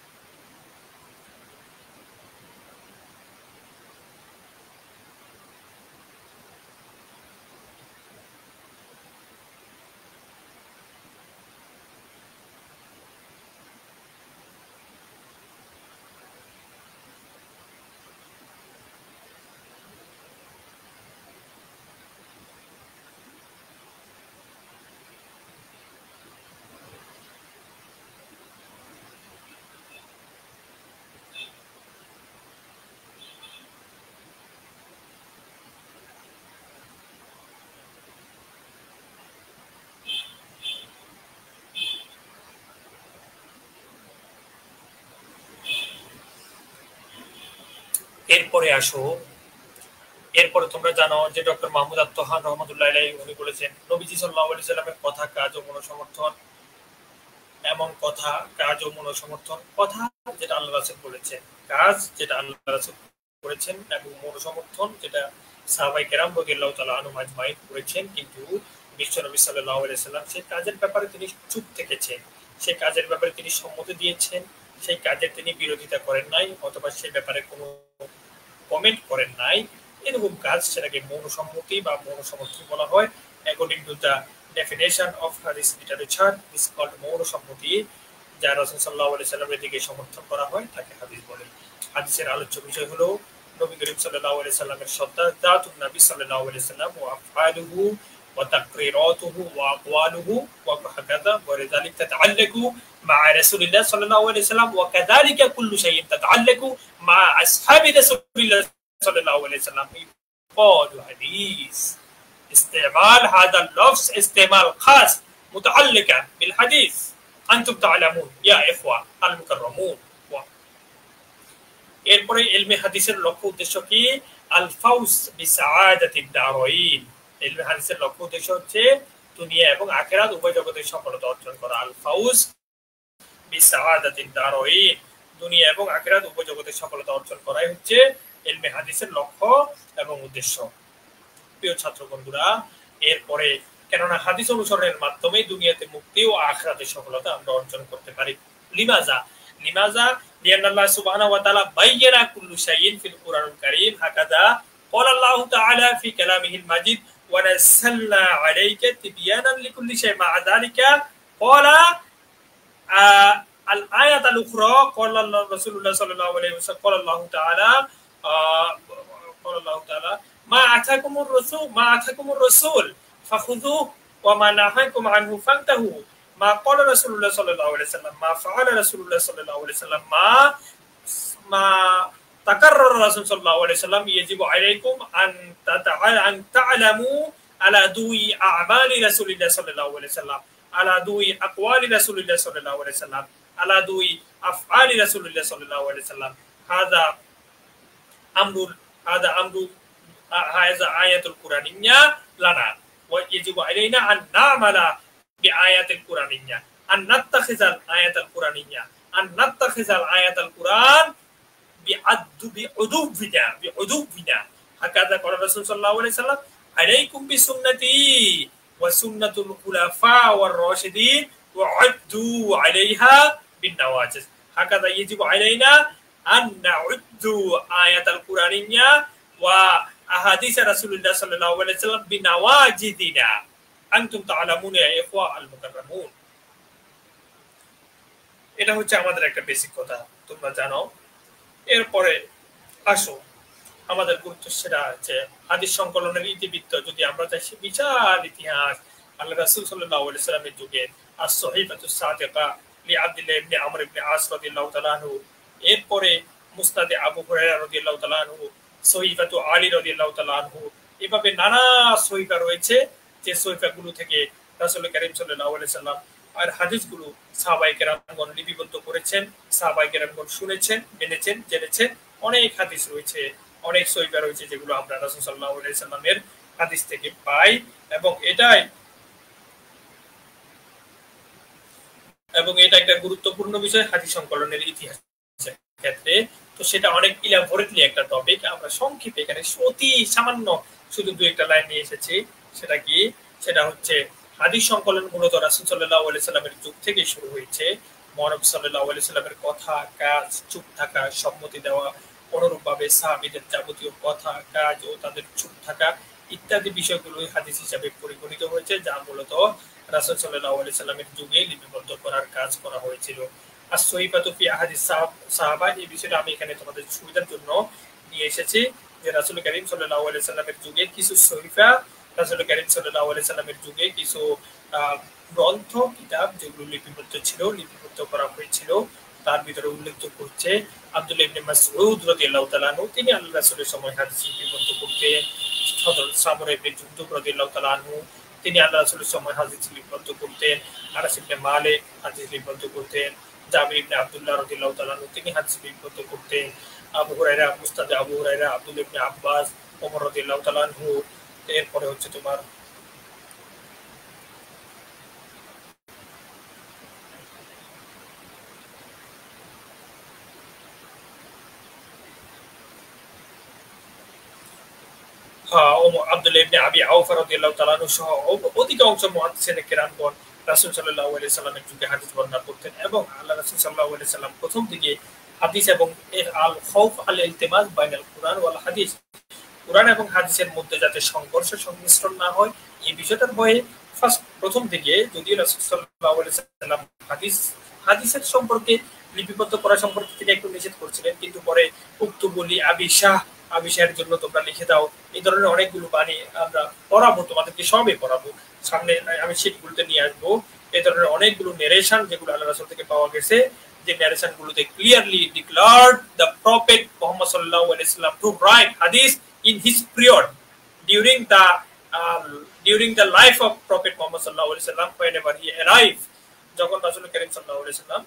Speaker 1: এরপরে আসো, এরপরে তোমরা জানো যে ডক্টর মাহমুদ আত-তোহান রহমতুল্লাহ আলাইহি উনি বলেছেন নবীজি সাল্লাল্লাহু আলাইহি সাল্লামের কথা, কাজ ও মনোসমর্থন, এমন কথা, কাজ ও মনোসমর্থন, কথা যেটা আল্লাহ রাসূল বলেছেন, কাজ যেটা আল্লাহ রাসূল করেছেন, এবং মনোসমর্থন যেটা সাহাবায়ে কেরাম রাদিয়াল্লাহু তাআলা আনহুম আজমাইন করেছেন। কিন্তু বিশ্বনবী সাল্লাল্লাহু আলাইহি সাল্লাম সেই কাজের ব্যাপারে তিনি চুপ থেকেছেন, সেই কাজের ব্যাপারে তিনি সম্মতি দিয়েছেন, সেই কাজের তিনি বিরোধিতা করেন নাই অথবা সেই ব্যাপারে কোনো কমেন্ট করেন নাই। এরকম কাজ সেটাকে মৌনসম্মতি বা মৌনসমর্থন বলা হয়। According to the definition of হাদিস লিটারেচার ইজ কল্ড মৌনসম্মতি। যা রাসূল সাল্লাল্লাহু আলাইহি সাল্লামের দিকে সমর্থন করা হয় তাকে হাদিস বলে। হাদিসের আলোচ্য বিষয় হলো নবী করিম সাল্লাল্লাহু আলাইহি সাল্লামের সত্তা, যাতুন নবী সাল্লাল্লাহু আলাইহি সাল্লাম ওয়া আফআলুহু ওয়া তাকরিরাতুহু ওয়া আকওয়ালুহু ওয়া হাকাযা ওয়া লিযালিকা তাতাআল্লাকু মা রাসূলিল্লাহ সাল্লাল্লাহু আলাইহি সাল্লাম ওয়া কাযালিকা কুল্লু শাইইন তাতাআল্লাকু মা আসহাবি রাসূলিল্লাহ সাল্লাল্লাহু আলাইহি সাল্লাম। قالوا حديث استعمال هذا اللفظ استعمال خاص متعلقا بالحديث أنتم تعلمون يا إخوة المكرمون। এরপরে ইলমে হাদিসের লক্ষ্য উদ্দেশ্য কি? আল ফাউজ বিসাআদাতিদ দারাইন। ইলমে হাদিসের লক্ষ্য উদ্দেশ্য হচ্ছে দুনিয়া এবং আখিরাত উভয় জগতে সফলতা অর্জন করা। আল ফাউজ বিসাআদাতিদ দারাইন, দুনিয়া এবং আখিরাত উভয় জগতে সফলতা অর্জন করাই হচ্ছে ইলমে হাদিসের লক্ষ্য এবং উদ্দেশ্য। প্রিয় ছাত্র বন্ধুরা, এরপরে কেননা হাদিস অনুসরণের মাধ্যমে দুনিয়াতে মুক্তি ও আখিরাতে সফলতা আমরা অর্জন করতে পারি। লিমাজা লিআন্না আল্লাহ সুবহানাহু ওয়া তাআলা বায়্যানা কুল্লু শাইইন ফিল কুরআনিল কারীম হাকাযা ক্বালা আল্লাহু তাআলা ফি কালামিহিল মাজিদ ওয়া নাযালনা আলাইকা তিবয়ানান লিকুল্লি শাই মা যালিকা ক্বালা আল আয়াত আল উখরা ক্বালা রাসূলুল্লাহ সাল্লাল্লাহু আলাইহি ওয়াসাল্লাম ক্বালা আল্লাহু তাআলা মা আতাকুমুর রাসূল ফাখুযুহু ওয়া মা নাহাকুম আনহু ফান্তাহু মা ক্বালা রাসূলুল্লাহ সাল্লাল্লাহু আলাইহি ওয়াসাল্লাম মা ফাআলা রাসূলুল্লাহ সাল্লাল্লাহু আলাইহি ওয়াসাল্লাম মা তাকাররারা রাসূল সাল্লাল্লাহু আলাইহি ওয়াসাল্লাম ইয়াজিবু আলাইকুম আন তা'লামু আলা দুই আ'মালি রাসূলিল্লাহ সাল্লাল্লাহু আলাইহি ওয়াসাল্লাম আলা দুই আকওয়ালি রাসূলিল্লাহ সাল্লাল্লাহু আলাইহি ওয়াসাল্লাম আলা দুই আফআলি রাসূলিল্লাহ সাল্লাল্লাহু আলাইহি ওয়াসাল্লাম। হাযা আয়াতুল কুরআনিয়্যা লানা ওয়া ইয়াজিবু আলাইনা আন না'মালা বিআয়াতিল কুরআনিয়্যা আন নাত্তাখিযাল আয়াতুল কুরআনিয়্যা আন নাত্তাখিযাল আয়াতুল কুরআন বিউদুবিনা হাকাযা ক্বালা রাসূল সাল্লাল্লাহু আলাইহি ওয়াসাল্লাম আলাইকুম বিসুন্নতি ওয়া সুন্নাতুল খুলাফা ওয়ার রাশিদিন ওয়া আদ্দু আলাইহা বিন্নাওয়াজিজ। হাকাযা ইয়াজিবু আলাইনা আন নাউদ্দু আয়াতুল কুরআনিয়্যা ওয়া আহাদিস রাসূলুল্লাহ সাল্লাল্লাহু আলাইহি ওয়াসাল্লাম বিনাওয়াজিদিনা আনতুম তা'লামুন ইয়া ইখওয়া আল মুকাররামুন। এটা হচ্ছে আমাদের একটা বেসিক কথা, তোমরা জানো। এরপরে আসো আমাদের গুরুত্ব সেটা হচ্ছে হাদিস সংকলনের ইতিবৃত্ত। যদি আমরা চাই বিশাল ইতিহাস আল্লাহ রাসূল সাল্লাল্লাহু আলাইহি ওয়াসাল্লামের যুগে as-সাহিফাতুস সাদিকা লি আব্দুল্লাহ ইবনে আমর ইবনে আস রাদিয়াল্লাহু তাআলা আনহু, এরপরে মুসনাদে আবু হুরায়রা রাদিয়াল্লাহু তাআলা আনহু, সহিফাতু আলী রাদিয়াল্লাহু তাআলা আনহু, এভাবে নানা সহিফা রয়েছে যে সহিফাগুলো থেকে রাসূল কারীম সাল্লাল্লাহু আলাইহি ওয়াসাল্লাম আর হাদিসগুলো সাহাবায়ে কেরামগণ লিপিবদ্ধ করেছেন, সাহাবায়ে কেরামগণ শুনেছেন, মেনেছেন, জেনেছেন। অনেক হাদিস রয়েছে, অনেক সহিফা রয়েছে যেগুলো আমরা রাসূল সাল্লাল্লাহু আলাইহি ওয়াসাল্লামের হাদিস থেকে পাই এবং এটা একটা গুরুত্বপূর্ণ বিষয় হাদিস সংকলনের ইতিহাসের ক্ষেত্রে। তো সেটা অনেক ইলাবোরেটলি একটা টপিক, আমরা সংক্ষেপে এখানে অতি সামান্য শুধু দুই একটা লাইন নিয়ে এসেছি। সেটা কি? সেটা হচ্ছে হাদিস সংকলন মূলত রাসূল সাল্লাল্লাহু আলাইহি সাল্লামের যুগ থেকে শুরু হয়েছে। মহানবী সাল্লাল্লাহু আলাইহি সাল্লামের কথা, কাজ, চুপ থাকা, সম্মতি দেওয়া, অনুরূপভাবে সাহাবীদের যাবতীয় কথা, কাজ ও তাদের চুপ থাকা ইত্যাদি বিষয়গুলো হাদিস হিসাবে পরিগণিত হয়েছে, যা মূলত রাসূল সাল্লাল্লাহু আলাইহি সাল্লামের যুগে লিপিবদ্ধ করার কাজ করা হয়েছিল। as-সহিফাতু ফি আহাদিস সাহাবা, এই বিষয়টা আমি এখানে তোমাদের সুবিধার জন্য নিয়ে এসেছি যে রাসূল কারীম সাল্লাল্লাহু আলাইহি সাল্লামের যুগে কিছু সহিফা, রাসূল কারীম সাল্লাল্লাহু আলাইহি সাল্লামের যুগে কিছু গ্রন্থ, কিতাব যেগুলো লিপিবদ্ধ করা হয়েছিল। তার ভিতরে উল্লেখযোগ্য হচ্ছে আব্দুল্লাহ ইবনে মাসউদ রাদিয়াল্লাহু তাআলা আনহু, তিনি আল্লাহর রাসূলের সময় হাদিস লিপিবদ্ধ করতেন। হযরত সামরা ইবনে জুনদুব রাদিয়াল্লাহু তাআলা আনহু, তিনি আল্লাহর রাসূলের সময় হাদিস লিপিবদ্ধ করতেন। আনাস ইবনে মালিক হাদিস লিপিবদ্ধ করতেন। জাবির ইবনে আব্দুল্লাহ রাদিয়াল্লাহু তাআলা আনহু, তিনি হাদিস লিপিবদ্ধ করতেন। আবু হুরায়রা, মুস্তাদে আবু হুরায়রা, আব্দুল্লাহ ইবনে আব্বাস, ওমর রাদিয়াল্লাহু তাআলা আনহু। এরপরে হচ্ছে তোমার আব্দুল্লাহ ইবনে আবি আওফা রাদিয়াল্লাহু তাআলা আনহু সহ অধিকাংশ মুহাদ্দিসিনে কেরামগণ রাসূল সাল্লাল্লাহু আলাইহি সাল্লামের যুগে হাদিস বর্ণনা করতেন এবং আল্লাহ রাসূল সাল্লাল্লাহু আলাইহি সাল্লাম প্রথম দিকে হাদিস এবং আল খাউফ আল ইলতিমাস বাইনাল কুরআন ওয়াল হাদিস, কুরআন এবং হাদিসের মধ্যে যাতে সংমিশ্রণ না হয় এই বিষয়টার ভয়ে প্রথম দিকে যদিও রাসূল সাল্লাল্লাহু আলাইহি সাল্লাম হাদিস হাদিসের সম্পর্কে লিপিবদ্ধ করা সম্পর্কে তিনি একটু নিষেধ করছিলেন, কিন্তু পরে উক্ত বলি আবিশাহের জন্য তোমরা লিখে দাও, এই ধরনের অনেকগুলো বাণী আমরা পড়াবো, তোমাদেরকে সবই পড়াবো সামনে, আমি শীটগুলোতে নিয়ে আসবো। এই ধরনের অনেকগুলো নেরেশন যেগুলো আল্লাহ রাসূল থেকে পাওয়া গেছে, যে ন্যারেশন গুলোতে clearly declared the prophet Muhammad সাল্লাল্লাহু আলাইহি ওয়াসাল্লাম টু রাইট হাদিস in his period during the during the life of prophet Muhammad sallallahu alaihi wasallam whenever he arrived, যখন রাসূল করিম সাল্লাল্লাহু আলাইহি ওয়াসাল্লাম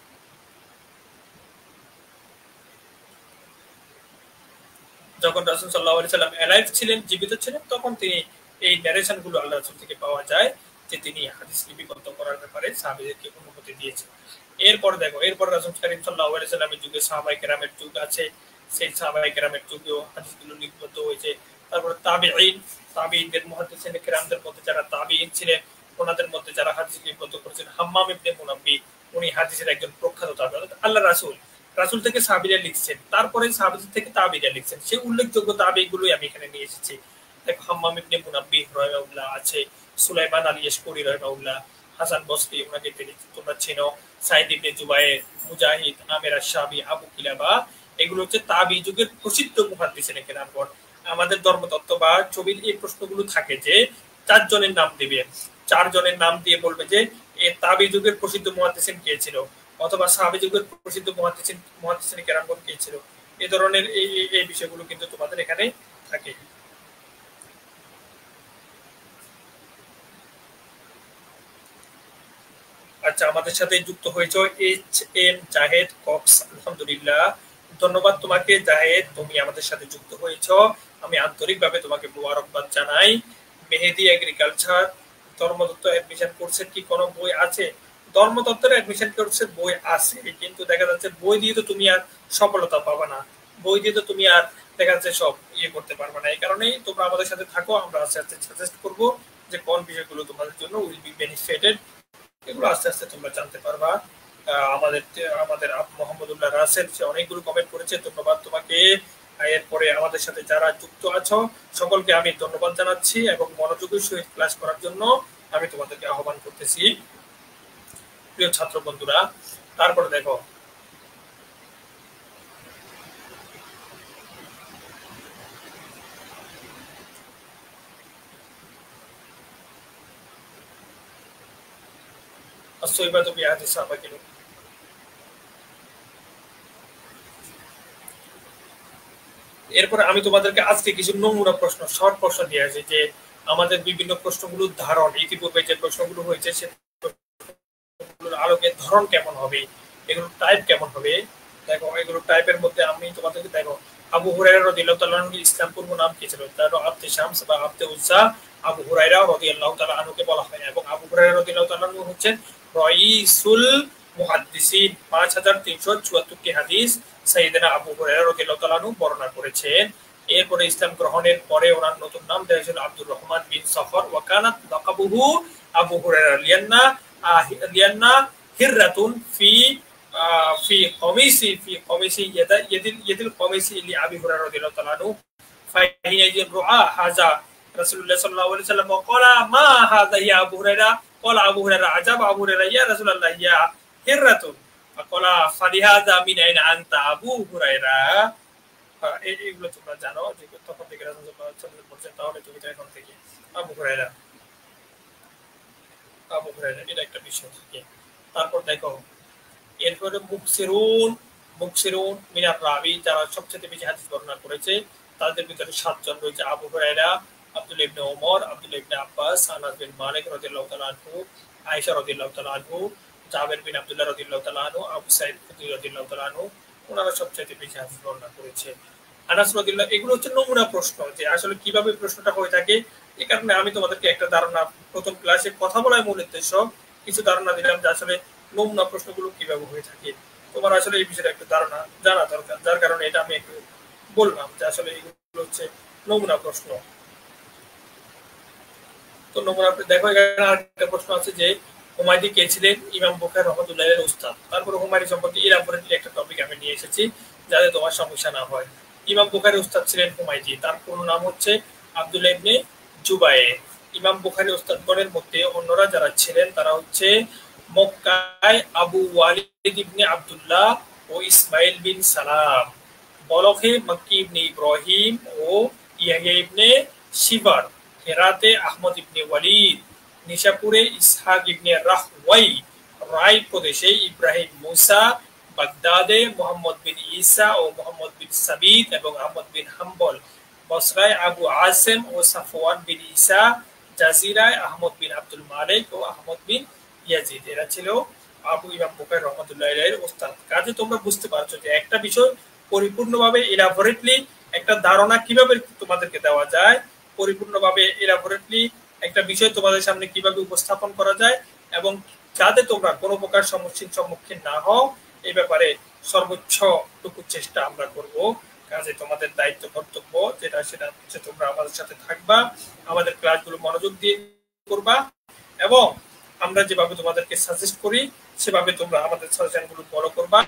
Speaker 1: যখন রাসূল সাল্লাল্লাহু আলাইহি ওয়াসাল্লাম অ্যালাইভ ছিলেন, জীবিত ছিলেন, তখন তিনি এই ন্যারেশন গুলো আল্লাহ রাসূল থেকে পাওয়া যায় যে তিনি হাদিস লিপিবদ্ধ করার ব্যাপারে সাহাবীদেরকে অনুমতি দিয়েছেন। এরপর দেখো, এরপর রাসূল করিম সাল্লাল্লাহু আলাইহি ওয়াসাল্লামের যুগে সাহাবায়ে কেরামের যুগ আছে, সেই সাহাবায়ে কেরামের যুগেও হাদিসগুলো লিপিবদ্ধ হয়েছে। তারপর তাবিঈনদের মুহাদ্দিসিন কেরামদের মধ্যে যারা তাবিঈন ছিলেন, ওনাদের মধ্যে যারা হাদিস লিপিবদ্ধ করেছেন, হাম্মাম ইবনে মুনাব্বি, উনি হাদিসের একজন প্রখ্যাত তাবিঈন। আল্লাহ রাসূল থেকে সাহাবীরা লিখছেন, তারপরে সাহাবীদের থেকে তাবিঈরা লিখছেন, সেই উল্লেখযোগ্য তাবিঈগুলোই আমি এখানে নিয়ে এসেছি। দেখো, হাম্মাম ইবনে মুনাব্বি রাহিমাহুল্লাহ আছে, সুলাইমান আল ইয়াশকুরি রাহিমাহুল্লাহ, হাসান বসরি, ওনাকে তোমরা চেনো, সাইদ ইবনে জুবায়ের, মুজাহিদ, আমির আশ-শাবি, আবু কিলাবা, এগুলো হচ্ছে তাবিঈ যুগের প্রসিদ্ধ মুহাদ্দিসিন কেরামগণ। আমাদের ধর্মতত্ত্ব বা ছবির এই প্রশ্নগুলো থাকে যে 4 জনের নাম দিবে, 4 জনের নাম দিয়ে বলবে যে এই তাবিঈ যুগের প্রসিদ্ধ মুহাদ্দিসিন কে ছিল, অথবা সাহাবী যুগের প্রসিদ্ধ মুহাদ্দিসিন কেরামগণ কে ছিল। এই ধরনের এই বিষয়গুলো কিন্তু তোমাদের এখানে থাকে। আচ্ছা, আমাদের সাথে যুক্ত হয়েছে HM জাহেদ কক্স, আলহামদুলিল্লাহ, ধন্যবাদ তোমাকে জাহেদ, তুমি আমাদের সাথে যুক্ত হয়েছো, আমি আন্তরিকভাবে তোমাকে মোবারকবাদ জানাই। মেহেদি এগ্রিকালচার, ধর্মতত্ত্ব অ্যাডমিশন কোর্সের কি কোনো বই আছে? ধর্মতত্ত্বের অ্যাডমিশন কোর্সের বই আছে, কিন্তু দেখা যাচ্ছে বই দিয়ে তো তুমি আর সফলতা পাবা না, বই দিয়ে তো তুমি আর দেখা যাচ্ছে সব করতে পারবে না। এই কারণেই তোমরা আমাদের সাথে থাকো, আমরা আস্তে আস্তে সাজেস্ট করবো যে কোন বিষয়গুলো তোমাদের জন্য উইল বি বেনিফিটেড, এগুলো আস্তে আস্তে তোমরা জানতে পারবা। আমাদের আমাদের মোহাম্মদুল্লাহ রাসেল, সে অনেকগুলো কমেন্ট করেছে, ধন্যবাদ তোমাকে। এরপরে আমাদের সাথে যারা যুক্ত আছো সকলকে আমি ধন্যবাদ জানাচ্ছি এবং মনোযোগের সহিত ক্লাস করার জন্য আমি তোমাদেরকে আহ্বান করতেছি, প্রিয় ছাত্র বন্ধুরা। তারপরে দেখো, এরপরে আমি তোমাদেরকে আজকে কিছু নমুনা প্রশ্ন, শর্ট প্রশ্ন দিয়ে আসি, যে আমাদের বিভিন্ন প্রশ্নগুলোর ধারণ, ইতিপূর্বে যে প্রশ্নগুলো হয়েছে সে প্রশ্নগুলোর আলোকে ধরন কেমন হবে, এগুলো টাইপ কেমন হবে। দেখো, এগুলো টাইপের মধ্যে আমি তোমাদেরকে দেখো, আবু হুরায়রা রাদিয়াল্লাহু তাআলা আনহু ইসলাম পূর্ব নাম কি ছিল? তার আব্দে শামস বা আব্দে উজ্জা আবু হুরায়রা রাদিয়াল্লাহু তাআলা আনহুকে বলা হয়, এবং আবু হুরায়রা রাদিয়াল্লাহু তাআলা আনহু হচ্ছেন রাইসুল মুহাদ্দিসিন, 5374টি হাদিস সাইয়েদনা আবু হুরায়রা রাদিয়াল্লাহু তাআলা আনহু বর্ণনা করেছেন। এরপরে ইসলাম গ্রহণের পরে ওনার নতুন নাম দেওয়া হয়েছিল আব্দুর রহমান বিন সফর, ওয়া কানাত লাকাবুহু আবু হুরায়রা লিয়ান্না হিররাতুন ফি কমিসি ইয়াদিল কমিসি লি আবি হুরায়রা রাদিয়াল্লাহু তাআলা আনহু ফাইনাইজি রুআ হাযা রাসূলুল্লাহ সাল্লাল্লাহু আলাইহি ওয়াসাল্লাম ক্বালা মা হাযা ইয়া আবু হুরায়রা, ক্বালা আবু হুরায়রা আজাব আবু হুরায়রা ইয়া রাসূলুল্লাহ ইয়া হিররাতুন, ক্বালা ফালিহাযা মিন আইনা আনতা আবু হুরায়রা। এইগুলো তোমরা জানো যে তখন থেকে রাসূলুল্লাহ সাল্লাল্লাহু আলাইহি ওয়াসাল্লাম বলেছেন, তাহলে তুমি তো এখন থেকে আবু হুরায়রা এটা একটা বিষয় থাকে। তারপর দেখো, এরপরে মুকসিরুন মিনার রাবি, যারা সবচেয়ে বেশি হাদিস বর্ণনা করেছে তাদের ভিতরে 7 জন রয়েছে, আবু হুরায়রা, আব্দুল্লাহ ইবনে ওমর, আব্দুল্লাহ ইবনে আব্বাস, আনাস বিন মালিক রাদিয়াল্লাহু তাআলা আনহু, আয়েশা রাদিয়াল্লাহু তাআলা আনহু, জাবের বিন আব্দুল্লাহ রাদিয়াল্লাহু তাআলা আনহু, আবু সাঈদ খুদরি রাদিয়াল্লাহু তাআলা আনহু, ওনারা সবচেয়ে বেশি হাদিস বর্ণনা করেছে। আনাস রাদিয়াল্লাহু, এগুলো হচ্ছে নমুনা প্রশ্ন, যে আসলে কিভাবে প্রশ্নটা হয়ে থাকে। এই কারণে আমি তোমাদেরকে একটা ধারণা, প্রথম ক্লাসে কথা বলার মূল উদ্দেশ্য কিছু ধারণা দিলাম যে আসলে নমুনা প্রশ্নগুলো কিভাবে হয়ে থাকে। তোমার আসলে এই বিষয়ে একটা ধারণা জানা দরকার, যার কারণে এটা আমি একটু বললাম যে আসলে এগুলো হচ্ছে নমুনা প্রশ্ন। তো নমুনা দেখো, এখানে আরেকটা প্রশ্ন আছে যে হুমায়দি কে ছিলেন? ইমাম বুখারী রাহমাতুল্লাহি আলাইহির উস্তাদ। তারপরে হুমায়দি সম্পর্কে ইলাবোরেটলি একটা টপিক আমি নিয়ে এসেছি যাতে তোমার সমস্যা না হয়। ইমাম বুখারীর উস্তাদ ছিলেন হুমায়দি, তার পুরো নাম হচ্ছে আব্দুল্লাহ ইবনে জুবায়ের। ইমাম বুখারী উস্তাদগণের মধ্যে অন্যরা যারা ছিলেন তারা হচ্ছে মক্কায় আবু ওয়ালিদ ইবনে আব্দুল্লাহ ও ইসমাইল বিন সালাম, বলখে মক্কি ইবনে ইব্রাহিম ও ইয়াহিয়া ইবনে শিবার, হেরাতে আহমদ ইবনে ওয়ালিদ, নিশাপুরে ইসহাক ইবনে রাহওয়াই, রাই প্রদেশে ইব্রাহিম মুসা, বাগদাদে মুহাম্মদ বিন ঈসা ও মুহাম্মদ বিন সাবিত এবং আহমদ বিন হাম্বল, বসরায় আবু আসেম ও সাফওয়ান বিন ঈসা, জাজিরায় আহমদ বিন আব্দুল মালিক ও আহমদ বিন ইয়াজিদ। এরা ছিল আবু ইমাম বুখারী রাহমাতুল্লাহি আলাইহির ওস্তাদ। কাজে তোমরা বুঝতে পারছো যে একটা বিষয় পরিপূর্ণভাবে ইলাবোরেটলি একটা ধারণা কিভাবে তোমাদেরকে দেওয়া যায়, পরিপূর্ণভাবে ইলাবোরেটলি একটা বিষয় তোমাদের সামনে কিভাবে উপস্থাপন করা যায়, এবং যাতে তোমরা কোনো প্রকার সমস্যার সম্মুখীন না হও এই ব্যাপারে সর্বোচ্চটুকু চেষ্টা আমরা করব। কাজে তোমাদের দায়িত্ব কর্তব্য সেটা হচ্ছে তোমরা আমাদের সাথে থাকবা, আমাদের ক্লাসগুলো মনোযোগ দিয়ে করবা, এবং আমরা যেভাবে তোমাদেরকে সাজেস্ট করি সেভাবে তোমরা আমাদের সাজেশনগুলো ফলো করবা।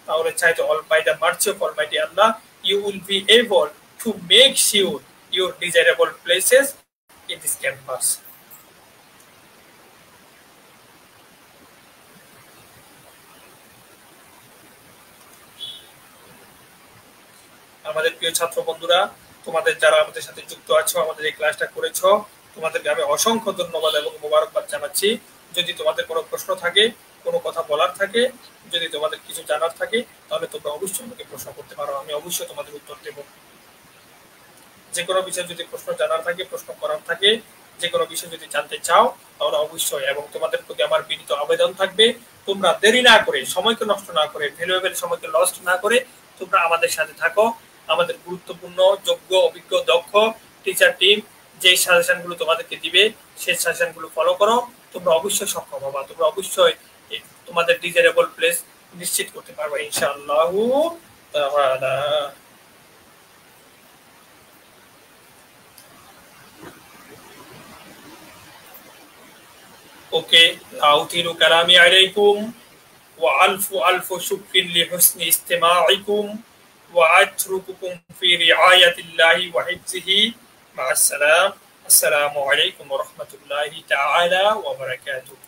Speaker 1: তাহলে চাইতে all by the mercy of almighty Allah you will be able to make sure your desirable places in this campus. আমাদের প্রিয় ছাত্র বন্ধুরা, তোমাদের যারা আমাদের সাথে যুক্ত আছো, আমাদের এই ক্লাসটা করেছো, তোমাদেরকে আমি অসংখ্য ধন্যবাদ এবং মোবারকবাদ জানাচ্ছি। যদি তোমাদের কোনো প্রশ্ন থাকে, কোনো কথা বলার থাকে, যদি তোমাদের কিছু জানার থাকে, তাহলে তোমরা অবশ্যই আমাকে প্রশ্ন করতে পারো, আমি অবশ্যই তোমাদের উত্তর দেব। যে কোনো বিষয়ে যদি প্রশ্ন জানার থাকে, প্রশ্ন করার থাকে, যে কোনো বিষয় যদি জানতে চাও তাহলে অবশ্যই, এবং তোমাদের প্রতি আমার বিনীত আবেদন থাকবে তোমরা দেরি না করে, সময়কে নষ্ট না করে, ভ্যালুয়েবল সময়কে লস্ট না করে তোমরা আমাদের সাথে থাকো। আমাদের গুরুত্বপূর্ণ, যোগ্য, অভিজ্ঞ, দক্ষ টিচার টিম যে সাজেশনগুলো তোমাদেরকে দিবে সেই সাজেশনগুলো ফলো করো, তোমরা অবশ্যই সক্ষম হবা, তোমরা অবশ্যই তোমাদের ডিজায়ারেবল প্লেস নিশ্চিত করতে পারবে ইনশাআল্লাহ তাআলা। ওকে, আউতিরু কালামি আলাইকুম ওয়া আলফু আলফু শুকরিন লিহুসনি ইস্তিমাইকুম ওয়া আতরুকুকুম ফি রিআয়াতিল্লাহি ওয়া হিফজিহি মা আসসালাম। আসসালামু আলাইকুম ওয়া রাহমাতুল্লাহি তাআলা ওয়া বারাকাতুহু।